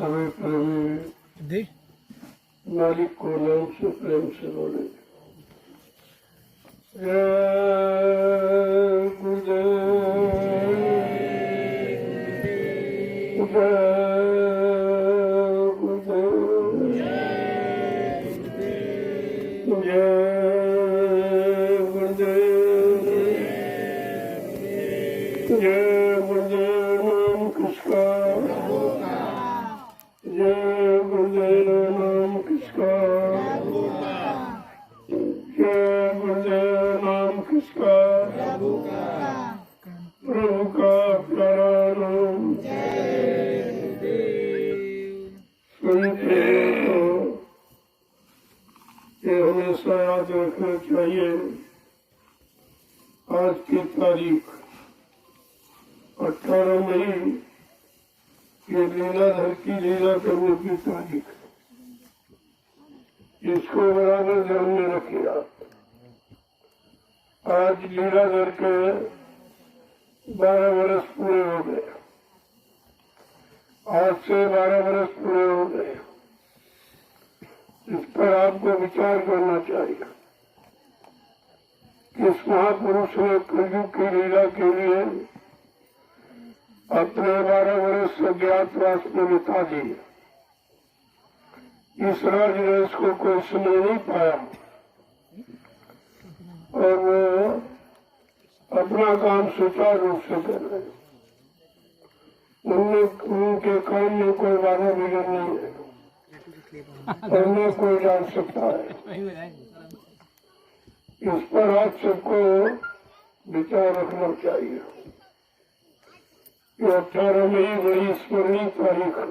समय पर मालिक को नाम से प्रेम से बोले। जय गुरुदेव, जय गुरुदेव, जय गुरुदेव, जय गुरुदेव नाम किसका, जय गुरुदेव नाम किसका, जय गुरुदेव नाम किसका, प्रभु का प्यारा नाम। सुनते हो ये हमेशा याद रखना चाहिए। आज की तारीख 18 मई, ये लीलाधर की लीला करने की तारीख, इसको बराबर ध्यान में रखिएगा। आज लीलाधर के 12 वर्ष पूरे हो गए। आज से 12 वर्ष पूरे हो गए। इस पर आपको विचार करना चाहिए कि इस महापुरुष ने कलयुग की लीला के लिए अपने 12 वर्ष अज्ञातवास में बिता दिए। इस राजवंश को कोई समझ नहीं पाया और वो अपना काम सुचारू रूप से कर रहे। उनके काम में कोई बाधा बिगड़ नहीं है और न कोई जान सकता है। इस पर आप सबको विचार रखना चाहिए। ये 18 मई बड़ी स्मरणीय तारीख है।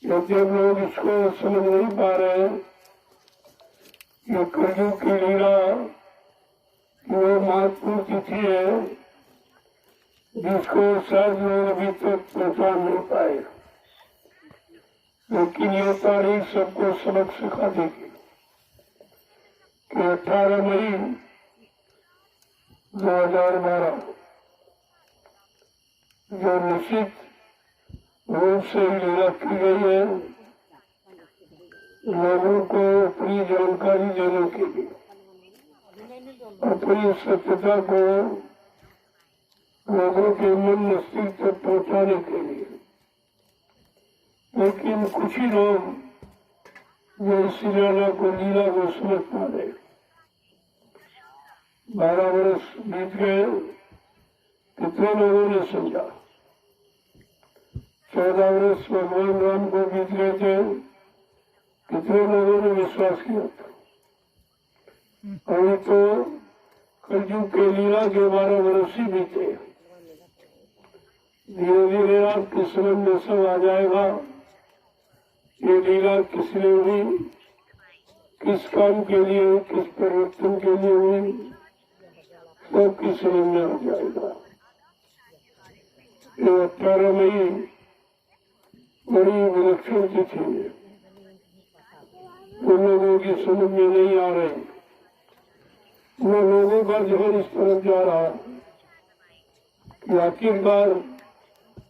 जब लोग इसको समझ नहीं पा रहे, ये कलयुग की लीला वो महत्वपूर्ण तिथि है जिसको शायद लोग अभी तक पहचान नहीं पाए, लेकिन ये तारीख सबको सबक सिखा देगी कि 18 मई 2012 जो निश्चित रूप से लीला की गई है, लोगों को अपनी जानकारी देने के लिए, अपनी सत्यता को लोगों के मन मस्तिष्क तक पहुंचाने के लिए। लेकिन कुछ ही लोग जो इस लीला को समझ पा रहे। 12 वर्ष बीत गए, कितने लोगों ने समझा। 14 वर्ष भगवान राम को बीत गए थे, कितने लोगों ने विश्वास किया था। अभी तो कलयुग के लीला के 12 वर्ष ही बीते। धीरे धीरे आपकी समझ में सब आ जाएगा ये लीला किस लिए हुई, किस काम के लिए हुई, किस परिवर्तन के लिए हुई, सबकी समझ में आ जाएगा। ये 18 मई बड़ी विलक्षण तिथि है। उन लोगों की समझ में नहीं आ रही, उन लोगों का ध्यान इस तरफ जा रहा है कि आखिरकार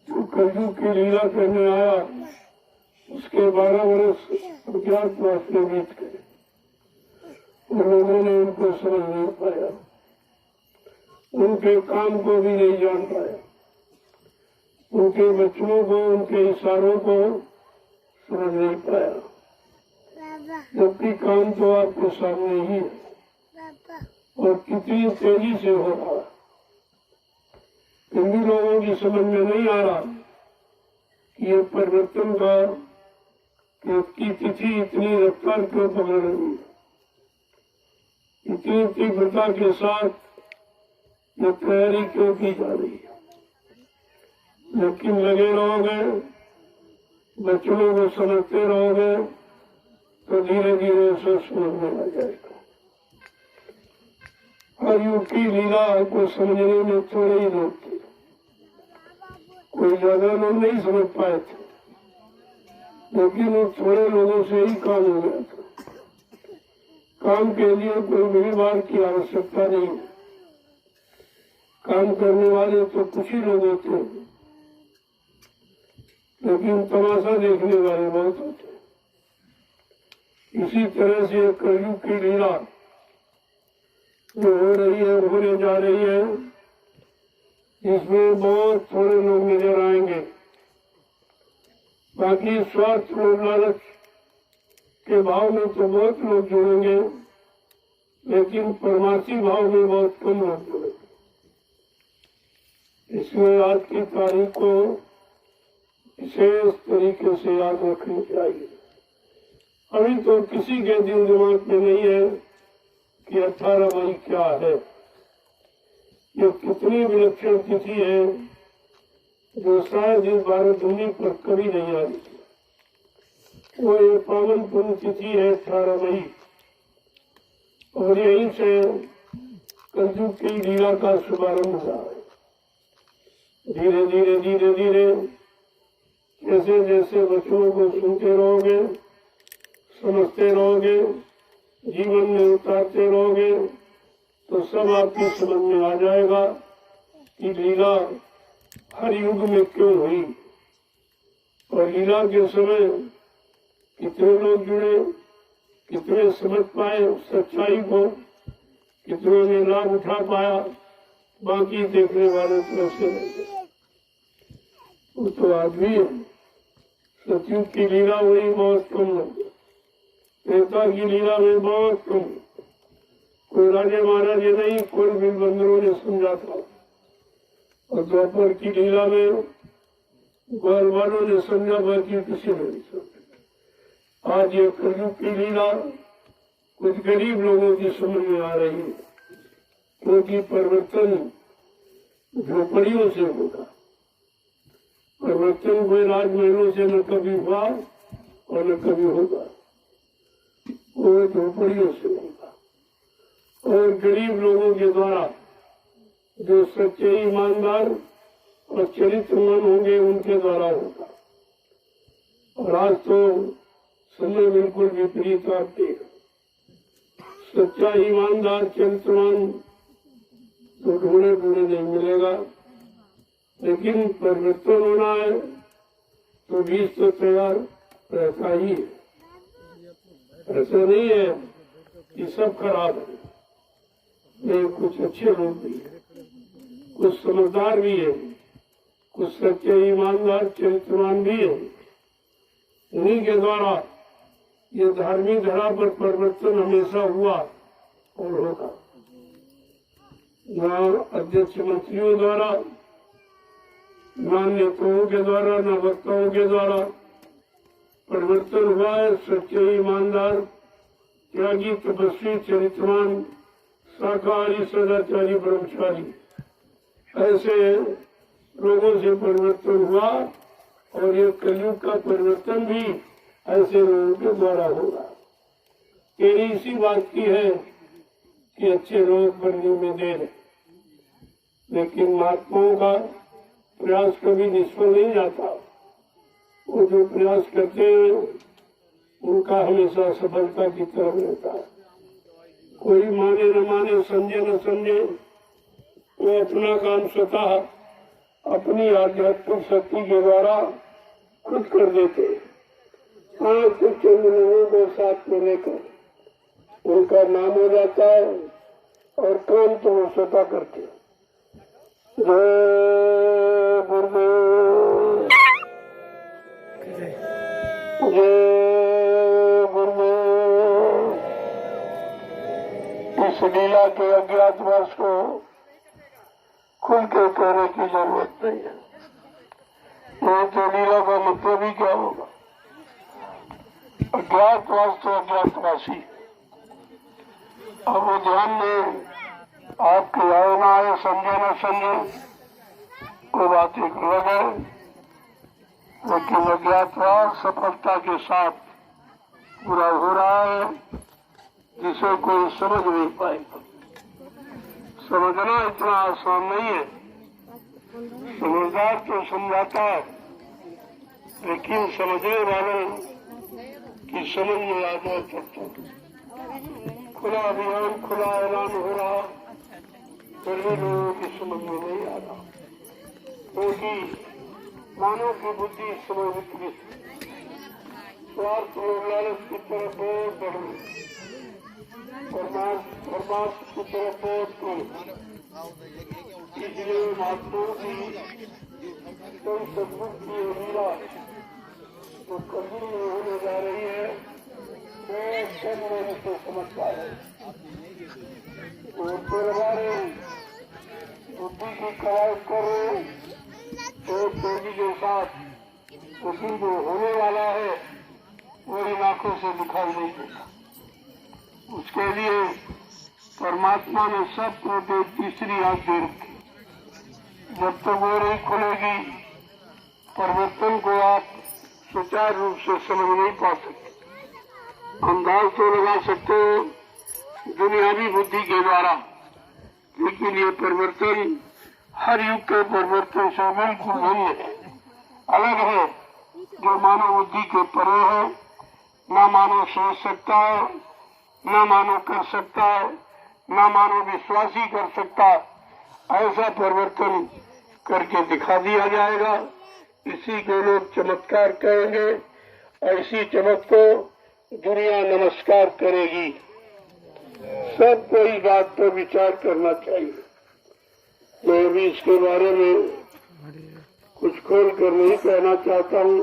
जो कलयुग की लीला करने आया उसके 12 वर्ष अज्ञातवास में बीत गए। उन लोगों ने उनको समझ नहीं पाया, उनके काम को भी नहीं जान पाया, उनके वचनों को, उनके इशारों को समझ नहीं पाया, जबकि काम तो आपके सामने ही है और कितनी तेजी से हो रहा है। इन भी लोगों की समझ में नहीं आ रहा कि ये परिवर्तन का की तिथि इतनी रफ्तार क्यों पकड़ रही है, इतनी तीव्रता के साथ ये तैयारी क्यों की जा रही है। लेकिन लगे रहोगे, बच्चों को समझते रहोगे तो धीरे धीरे उसे समझ में आ जाएगा। हर युग की लीला को समझने में थोड़े ही लोग थे, कोई ज्यादा लोग नहीं समझ पाए थे, लेकिन उन थोड़े लोगों से ही काम हो गया था। काम के लिए कोई भीड़ भाड़ की आवश्यकता नहीं, काम करने वाले तो कुछ ही लोग होते हैं। लेकिन तमाशा देखने वाले बहुत होते हैं। इसी तरह से कलयुग की लीला जो हो रही है, होने जा रही है, इसमें बहुत थोड़े लोग नजर आएंगे। बाकी स्वार्थ और लालच के भाव में तो बहुत लोग जुड़ेंगे, लेकिन परमार्थी भाव में बहुत कम लोग जुड़ेंगे। इसलिए आज की तारीख को विशेष तरीके से याद रखनी चाहिए। अभी तो किसी के दिल दिमाग में नहीं है कि 18 मई क्या है। ये कितनी विलक्षण तिथि है जो शायद इस भारत भूमि पर कभी नहीं आई। वो ये पावन पुण्य तिथि है 18 मई, और यहीं से कलयुग की लीला का शुभारंभ हुआ है। धीरे धीरे धीरे धीरे जैसे जैसे वचनों को सुनते रहोगे, समझते रहोगे, जीवन में उतारते रहोगे, तो सब आपकी समझ में आ जाएगा कि लीला हर युग में क्यों हुई, और लीला के समय कितने लोग जुड़े, कितने समझ पाए सच्चाई को, कितनों ने लाभ उठा पाया, बाकी देखने वाले तो ऐसे नहीं। वो तो आदमी है। सतयुग की लीला हुई बहुत कम लोग, त्रेता की लीला में बहुत कम, कोई राजे महाराजे नहीं, कोई भी बंदरों ने समझा था, और द्वापर की लीला में ग्वाल वालों ने समझा, बाकी किसी ने नहीं समझा। आज ये कलयुग की लीला कुछ गरीब लोगों की समझ में आ रही है, क्योंकि परिवर्तन झोपड़ियों से होगा। परिवर्तन कोई राजमहलों से न कभी हुआ और न कभी होगा, वो झोपड़ियों से होगा, और गरीब लोगों के द्वारा जो सच्चे ईमानदार और चरित्रवान होंगे उनके द्वारा होगा। और आज तो समय बिल्कुल विपरीत आते हैं। सच्चा ईमानदार चरित्रवान तो ढूंढे ढूंढे नहीं मिलेगा, लेकिन परिवर्तन होना है तो बीज तो तैयार रहता ही है। ऐसा नहीं है कि सब खराब है, ये कुछ अच्छे लोग भी है, कुछ समझदार भी है, कुछ सच्चे ईमानदार चरित्रवान भी है। उन्हीं के द्वारा ये धार्मिक धरा पर परिवर्तन हमेशा हुआ और होगा। न अध्यक्ष मंत्रियों द्वारा, न नेताओं के द्वारा, न वक्ताओं के द्वारा परिवर्तन हुआ है। सच्चे ईमानदार, त्यागी, तपस्वी, चरित्रवान, शाकाहारी, सदाचारी, ब्रह्मचारी, ऐसे लोगों से परिवर्तन हुआ, और ये कलयुग का परिवर्तन भी ऐसे लोगों के द्वारा होगा। यही इसी बात की है कि अच्छे लोग बनने में देर, लेकिन महात्माओं का प्रयास कभी निष्फल नहीं जाता। वो जो प्रयास करते हैं उनका हमेशा सफलता की तरफ रहता है। कोई माने न माने, समझे न समझे, वो अपना काम स्वतः अपनी आध्यात्मिक शक्ति के द्वारा खुद कर देते। हाँ, कुछ चंद लोगों को साथ में लेकर उनका नाम हो जाता है, और काम तो वो स्वतः करते हैं। जय गुरुदेव, जय गुरुदेव। इस लीला के अज्ञातवास को खुल के कहने की जरूरत नहीं है। ये तो लीला का मतलब ही क्या होगा? अज्ञातवास तो अज्ञातवासी। अब वो ध्यान में आपके आए न आए, समझे न समझे, वो बात एक अलग है, लेकिन अज्ञातवास सफलता के साथ पूरा हो रहा है, जिसे कोई समझ नहीं पाएगा। समझना इतना आसान नहीं है। समझदार तो समझाता है, लेकिन समझने वालों की समझ में आ जाए तब तक। खुला अभियान, खुला ऐलान हो रहा, फिर भी लोगों की समझ में नहीं आ रहा, क्योंकि मानव की बुद्धि इस समय विकृत, स्वार्थ और लालच की तरफ बहुत बढ़ रही, परमार्थ की तरफ बहुत कम। इसलिए महात्माओं की कई सदगुण की लीला जो कभी नहीं होने जा रही है, वो सब लोग इसे समझता है। और फिर हमारे बुद्धि की कवायद कर रहे तो तेजी के साथ, लेकिन जो होने वाला है वो इन आंखों से दिखाई नहीं देता। उसके लिए परमात्मा ने सबको एक तीसरी आंख दे रखी। जब तक वो नहीं खुलेगी, परिवर्तन को आप सुचारू रूप से समझ नहीं पा सकते। अंदाज तो लगा सकते हो दुनियावी बुद्धि के द्वारा, लेकिन ये परिवर्तन हर युग के परिवर्तन से बिल्कुल भिन्न है, अलग है, जो मानव बुद्धि के परे है। न मानव सोच सकता है, न मानव कर सकता है, न मानव विश्वासी कर सकता। ऐसा परिवर्तन करके दिखा दिया जाएगा। इसी को लोग चमत्कार कहेंगे। ऐसी चमक को दुनिया नमस्कार करेगी। सबको इस बात पर विचार करना चाहिए। मैं भी इसके बारे में कुछ खोल कर नहीं कहना चाहता हूँ,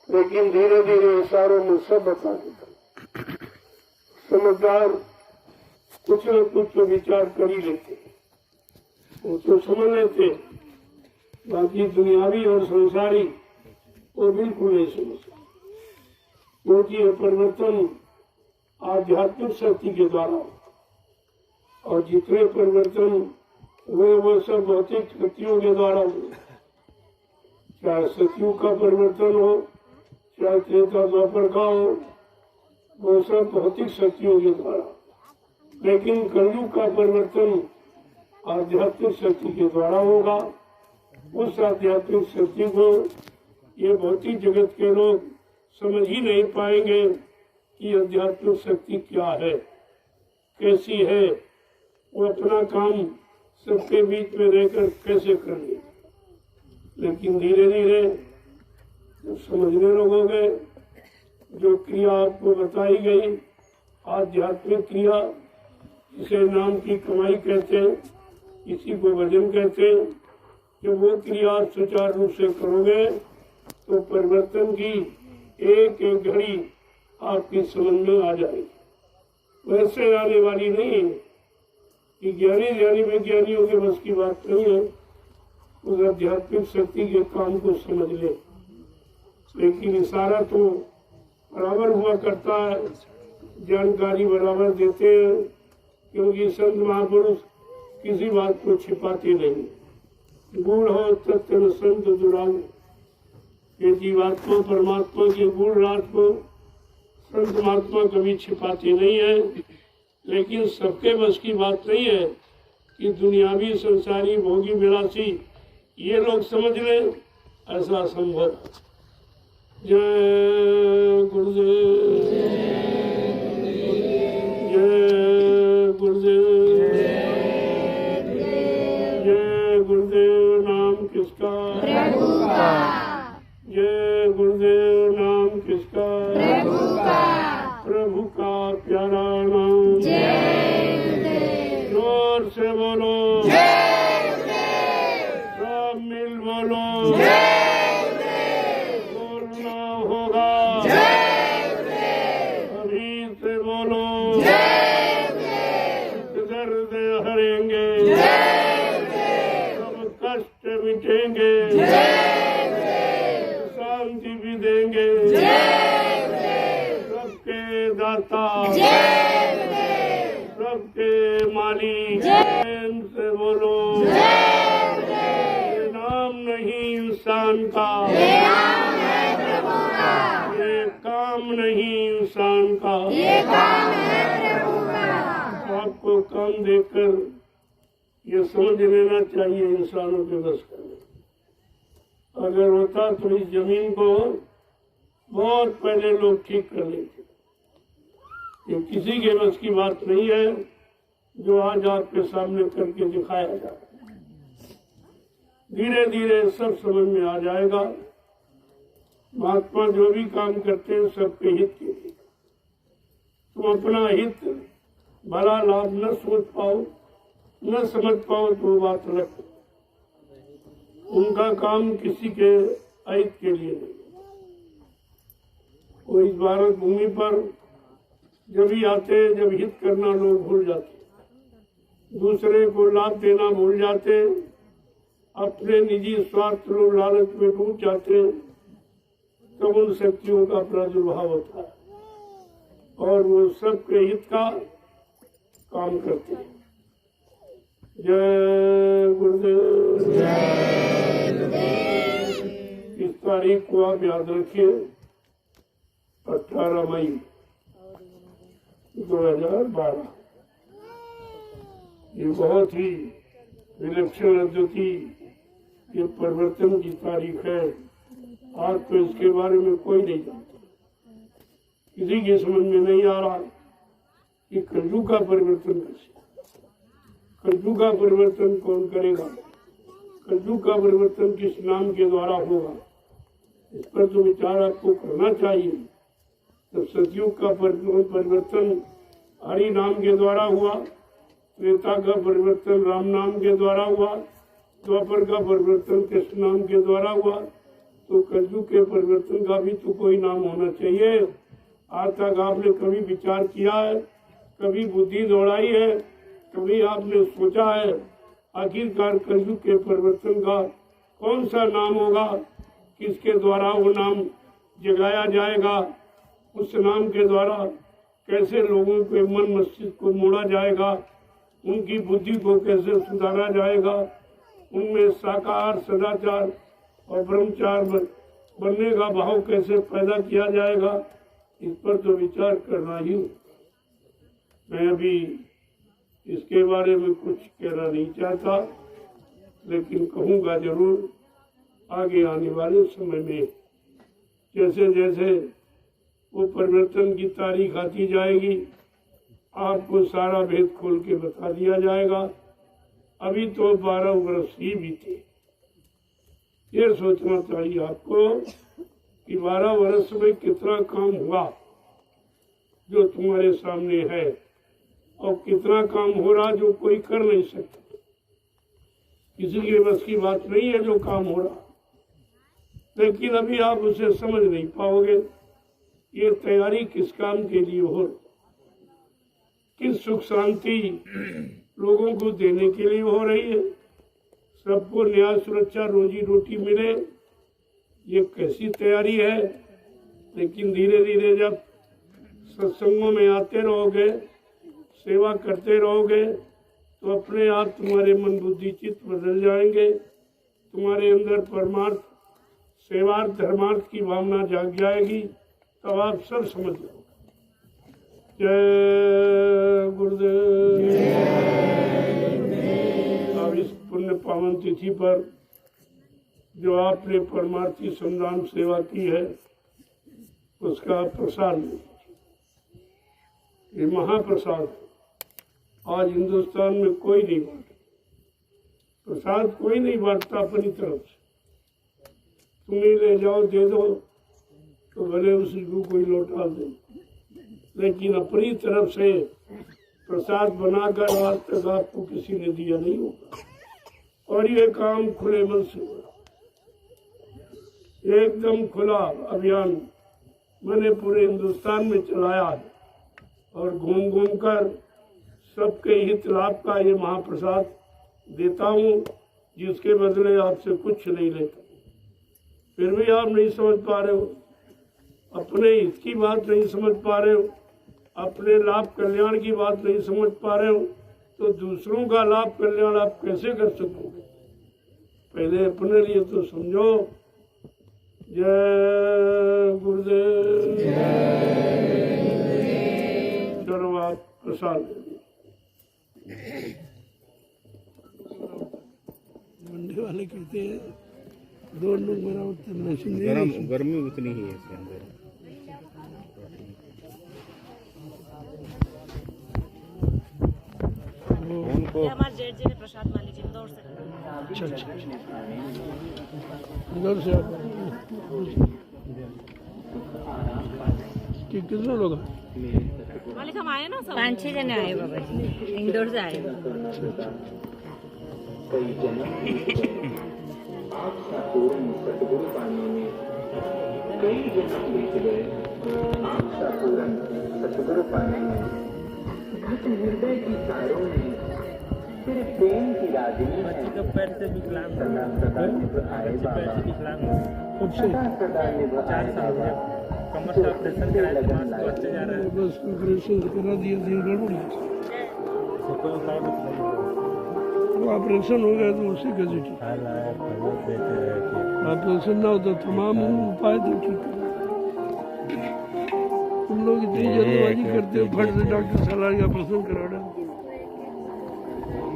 लेकिन धीरे धीरे इशारों में सब बता देता हूँ। समझदार कुछ न कुछ तो विचार कर ही लेते, वो तो समझ लेते, बाकी दुनियावी और संसारी वो बिल्कुल नहीं समझते। क्योंकि ये परिवर्तन आध्यात्मिक शक्ति के द्वारा, और जितने परिवर्तन वो सब भौतिक शक्तियों के द्वारा हुए। चाहे सतयुग का परिवर्तन हो, चाहे त्रेता द्वापर का हो, वो सब भौतिक शक्तियों के द्वारा। लेकिन कलयुग का परिवर्तन आध्यात्मिक शक्ति के द्वारा होगा। उस आध्यात्मिक शक्ति को ये भौतिक जगत के लोग समझ ही नहीं पाएंगे कि आध्यात्मिक शक्ति क्या है, कैसी है, वो अपना काम सबके बीच में रहकर कैसे करेंगे। लेकिन धीरे धीरे जब समझने लगोगे, जो क्रिया आपको बताई गई, आध्यात्मिक क्रिया, जिसे नाम की कमाई कहते हैं, इसी को भजन कहते हैं, जब वो क्रिया सुचारू रूप से करोगे तो परिवर्तन की एक एक घड़ी आपकी समझ में आ जाएगी। वैसे आने वाली नहीं है कि ज्ञानी ज्ञानी विज्ञानियों के बस की बात नहीं है उस आध्यात्मिक शक्ति के काम को समझ ले। लेकिन इशारा तो बराबर हुआ करता है, जानकारी बराबर देते हैं, क्योंकि संत महापुरुष किसी बात को छिपाते नहीं। गूढ़ हो तत्व संत दुरांग, ये जीवात्मा परमात्मा के गूढ़ राज को संत महात्मा कभी छिपाते नहीं है। लेकिन सबके बस की बात नहीं है कि दुनियावी संसारी भोगी विलासी ये लोग समझ ले, ऐसा असंभव। जय गुरुदेव, जय गुरुदेव, जय गुरुदेव। नाम किसका? प्रभु का। जय गुरुदेव। नाम किसका? प्रभु का। प्रभु का प्यारा नाम। जय गुरुदेव। जोर से बोलो जय गुरुदेव। सब मिल बोलो जय गुरुदेव। बोलना होगा जय गुरुदेव। अभी से बोलो जय गुरुदेव। दर्द हरेंगे जय गुरुदेव। सब कष्ट मिटेंगे जय गुरुदेव। शांति भी देंगे जय गुरुदेव। सबके दाता जय गुरुदेव। सबके मालिक जय से बोलो जय गुरुदेव। नाम नहीं इंसान का, ये नाम है प्रभु का। ये काम नहीं इंसान का, ये काम है प्रभु का। आपको काम देकर ये समझ लेना चाहिए इंसानों के बस का। अगर होता तो इस जमीन को बहुत पहले लोग ठीक कर लेते। ये किसी के बस की बात नहीं है जो आज आपके सामने करके दिखाया जा रहा है। धीरे धीरे सब समझ में आ जाएगा। महात्मा जो भी काम करते हैं सबके हित के लिए। तुम अपना हित भला लाभ न सोच पाओ, न समझ पाओ तो बात अलग। उनका काम किसी के अहित के लिए नहीं। वो इस भारत भूमि पर जब ही आते, जब हित करना लोग भूल जाते, दूसरे को लाभ देना भूल जाते, अपने निजी स्वार्थ लोग लालच में डूब जाते, तब उन शक्तियों का प्रादुर्भाव होता है और वो सबके हित का काम करते हैं। जय गुरुदेव। इस तारीख को आप याद रखिए, 18 मई 2012। ये बहुत ही विलक्षण अद्वितीय ये परिवर्तन की तारीख है। आज तो इसके बारे में कोई नहीं जानता, किसी की समझ में नहीं आ रहा कि कलयुग का परिवर्तन कैसे, कलयुग का परिवर्तन कौन करेगा, कलयुग का परिवर्तन किस नाम के द्वारा होगा, इस पर तो विचार आपको करना चाहिए। तो सतयुग का परिवर्तन हरि नाम के द्वारा हुआ, त्रेता का परिवर्तन राम नाम के द्वारा हुआ, द्वापर का परिवर्तन कृष्ण नाम के द्वारा हुआ, तो कलयुग के परिवर्तन का भी तो कोई नाम होना चाहिए। आज तक आपने कभी विचार किया है, कभी बुद्धि दौड़ाई है, कभी आपने सोचा है आखिरकार कलयुग के परिवर्तन का कौन सा नाम होगा, किसके द्वारा वो नाम जगाया जाएगा, उस नाम के द्वारा कैसे लोगों के मन मस्तिष्क को मोड़ा जाएगा, उनकी बुद्धि को कैसे सुधारा जाएगा, उनमें शाकाहार सदाचार और ब्रह्मचार बनने का भाव कैसे पैदा किया जाएगा, इस पर तो विचार करना ही। मैं अभी इसके बारे में कुछ कहना नहीं चाहता, लेकिन कहूँगा जरूर आगे आने वाले समय में। जैसे जैसे वो परिवर्तन की तारीख आती जाएगी, आपको सारा भेद खोल के बता दिया जाएगा। अभी तो 12 वर्ष ही बीते। ये सोचना चाहिए आपको कि 12 वर्ष में कितना काम हुआ जो तुम्हारे सामने है, और कितना काम हो रहा जो कोई कर नहीं सकता। किसी के बस की बात नहीं है जो काम हो रहा, लेकिन अभी आप उसे समझ नहीं पाओगे। ये तैयारी किस काम के लिए हो रही, किस सुख शांति लोगों को देने के लिए हो रही है, सबको न्याय सुरक्षा रोजी रोटी मिले, ये कैसी तैयारी है। लेकिन धीरे धीरे जब सत्संगों में आते रहोगे, सेवा करते रहोगे, तो अपने आप तुम्हारे मन बुद्धि चित्त बदल जाएंगे, तुम्हारे अंदर परमार्थ सेवार्थ धर्मार्थ की भावना जाग जाएगी, तब आप सब समझ लो। जय गुरुदेव। अब इस पुण्य पावन तिथि पर जो आपने परमार्थी संधान सेवा की है, उसका प्रसाद लीजिए। ये महाप्रसाद आज हिंदुस्तान में कोई नहीं बांटा, प्रसाद कोई नहीं बांटता अपनी तरफ से। तुम्हें ले जाओ दे दो तो भले उसको कोई लौटा दे, लेकिन अपनी तरफ से प्रसाद बनाकर आज तक आपको किसी ने दिया नहीं होगा। और ये काम खुले मन से हुआ, एकदम खुला अभियान मैंने पूरे हिंदुस्तान में चलाया है, और घूम घूम कर सबके हित लाभ का ये महाप्रसाद देता हूँ, जिसके बदले आपसे कुछ नहीं लेता। फिर भी आप नहीं समझ पा रहे हो, अपने हित की बात नहीं समझ पा रहे हो, अपने लाभ कल्याण की बात नहीं समझ पा रहे हो, तो दूसरों का लाभ कल्याण आप कैसे कर सकोगे। पहले अपने लिए तो समझो। जय गुरुदेव। चलो आप प्रसाद मंडे वाले कहते हैं 2 लोग बराबर गर्मी उतनी ही है इसके अंदर। ये हमारे जेठ जी ने प्रसाद मान लीजिए इंदौर से। अच्छा अच्छा, इधर से कितने लोग हैं? मालिक हम आए ना सब 5-6 जने आए बाबा जी, इंदौर से आए। सतगुरु पाने में घट हृदय की तारों में तेरे प्रेम की रागिनी है। पैर से विकलांग सदा सदा निभ आए बाबा, सदा सदा निभ आए बाबा। कमर का ऑपरेशन कराया तो मांस तो अच्छे जा रहा है। बस ऑपरेशन करा दिया, दिन गड़बड़ है। वो ऑपरेशन हो गया तो उसी का जो ऑपरेशन ना होता तमाम उपाय तो ठीक। तुम लोग इतनी जल्दबाजी करते हो, फट से डॉक्टर सलाह ऑपरेशन करा रहे।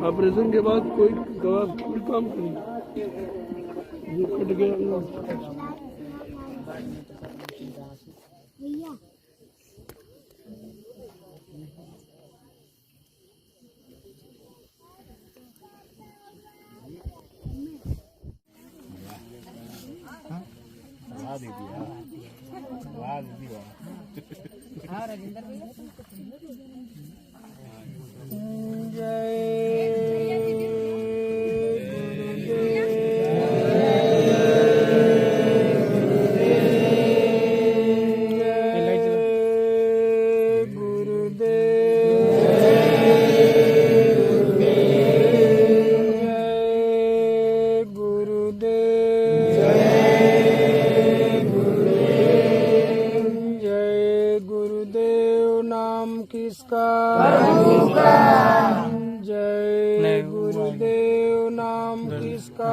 ऑपरेशन के बाद कोई दवा कोई काम करेगी जो कट गया जय गुरुदेव नाम किसका?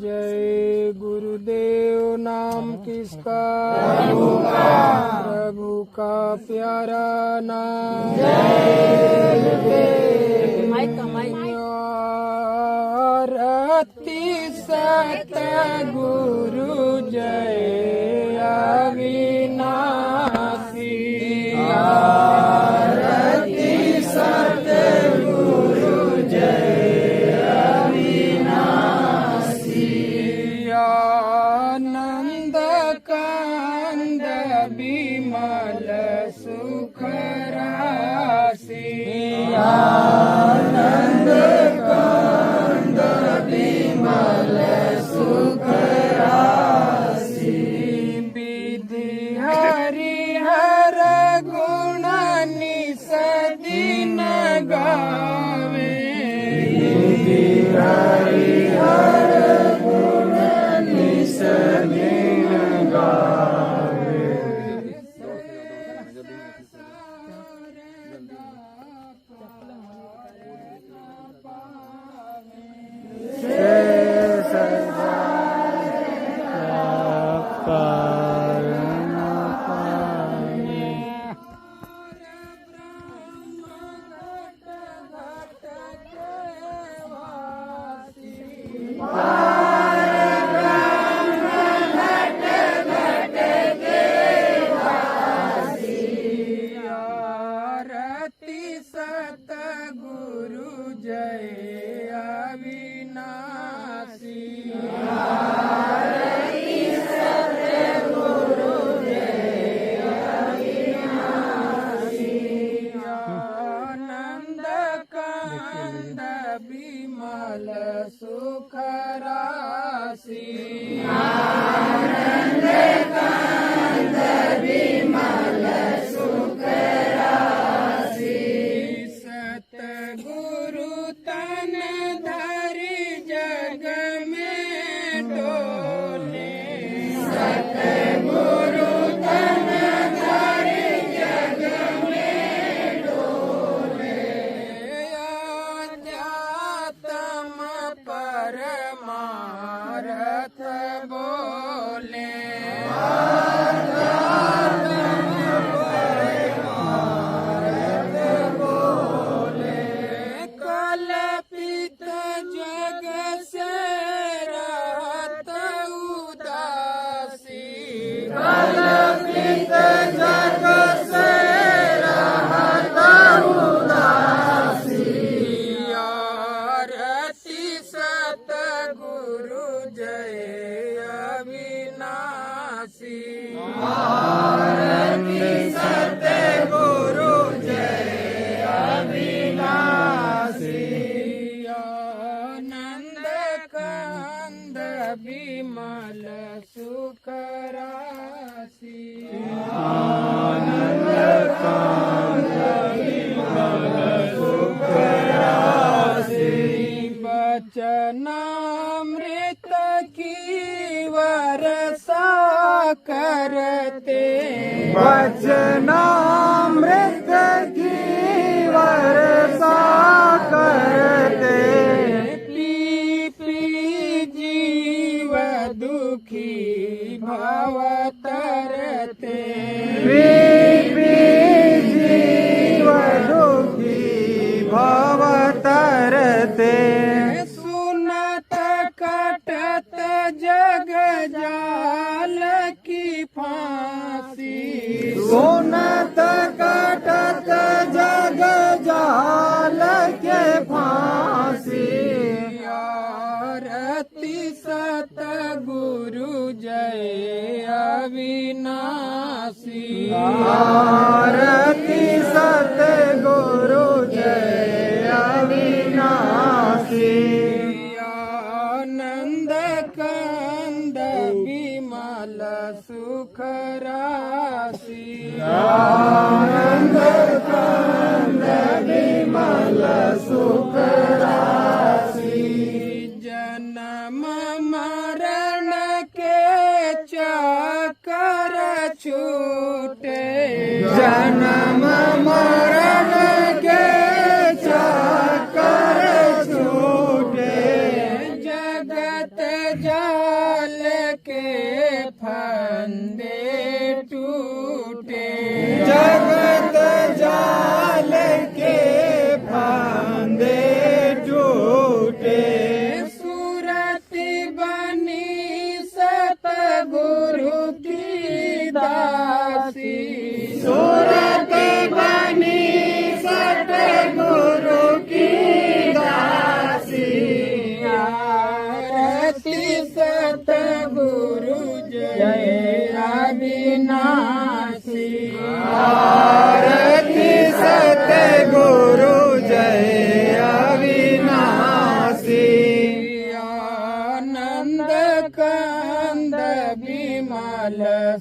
जय गुरुदेव नाम किसका? प्रभु का प्यारा नाम। आरती सतगुरु जय अविनाशी। आरती सतगुरु जय अविनाशी। आनंद कंद विमल सुख राशि। आनंद कंद विमल सुख राशि। विधि हरिहर गुण निसदिन गावे। विधि हरिहर गुण निसदिन गावे। आरती सतगुरु जय अविनाशी। आरती सतगुरु जय अविनाशी। आनंद कंद विमल सुख राशि। आनंद कंद विमल सुख राशि। सतगुरु तन धरि जग में डोले। सतगुरु तन धरि जग में डोले। अध्यात्म परमार्थ बोले। विमल सुख राशि आनंद कांद विमल सुख राशि वचनामृत की वर्षा करते वचनामृत की वर्षा करते पी पी जीव दुखी भव तरते जीव दुखी भव तरते सुनत कटत जग जाल की फांसी सुनत कटत जग जाल के फांसी आरती सत गुरु जय अविनाशी आरती सत गुरु जय अविनाशी आनंद कंद विमल सुख राशि आनंद कंद विमल सुख राशि जन्म मरण के चक्कर छूटे जन्म मरण के चक्कर छूटे जगत जाल के फंदे टूटे जगत जाल के फांदे टूटे सूरति बनी सतगुरु की दासी सूरत बनी सतगुरु की दासी आरती सतगुरु जय अविनाशी आरती सतगुरु जय अविनाशी आनंद कंद विमल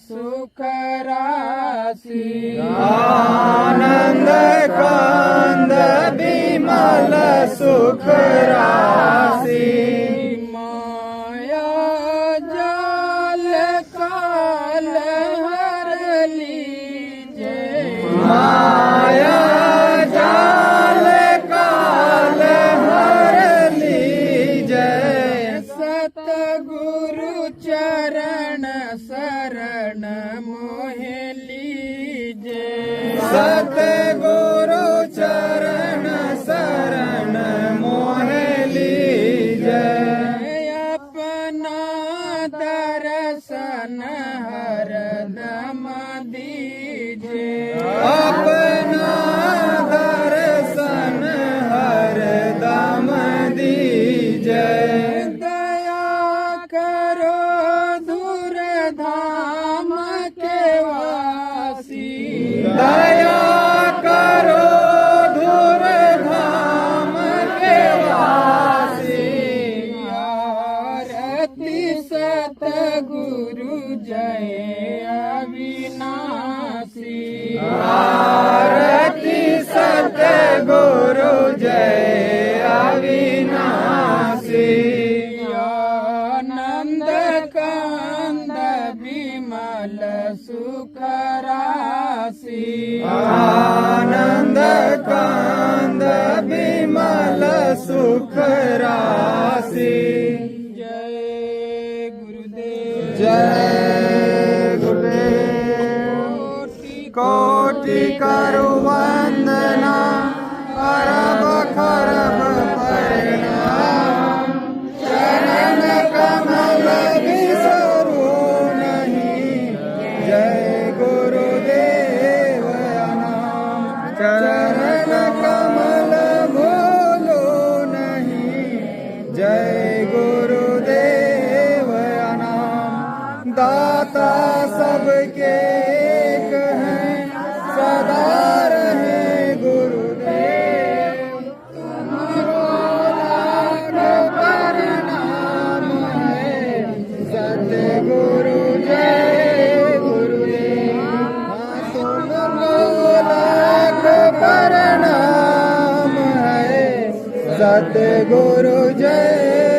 सुख राशि आनंद कंद विमल सुख राशि माया जाल काल हर लीजे माया जाल काल हर लीजय सतगुरु चरण शरण मोहे लीजे सतगुरु चरण शरण मोह लीजय अपना दर्शन हरदम दीजे अपना दर्शन हरदम दीजय दया करो दूर धाम के वासी दया करो धूर धाम के वासी आरती सतगुरु जय अविनाशी आरती सतगुरु जय अविनाशी आनंद कंद विमल सुख राशि आनंद कंद विमल सुख राशि जय गुरुदेव जय गुरुदेव कोटि करु वंदना अरब खरब प्रणाम चरण कमल बिसरू नहीं जय गुरुदेव नाम चरण कमल भूलो नहीं जय गुरुदेव नाम दाता सबके एक हैं सदा सतगुरु जय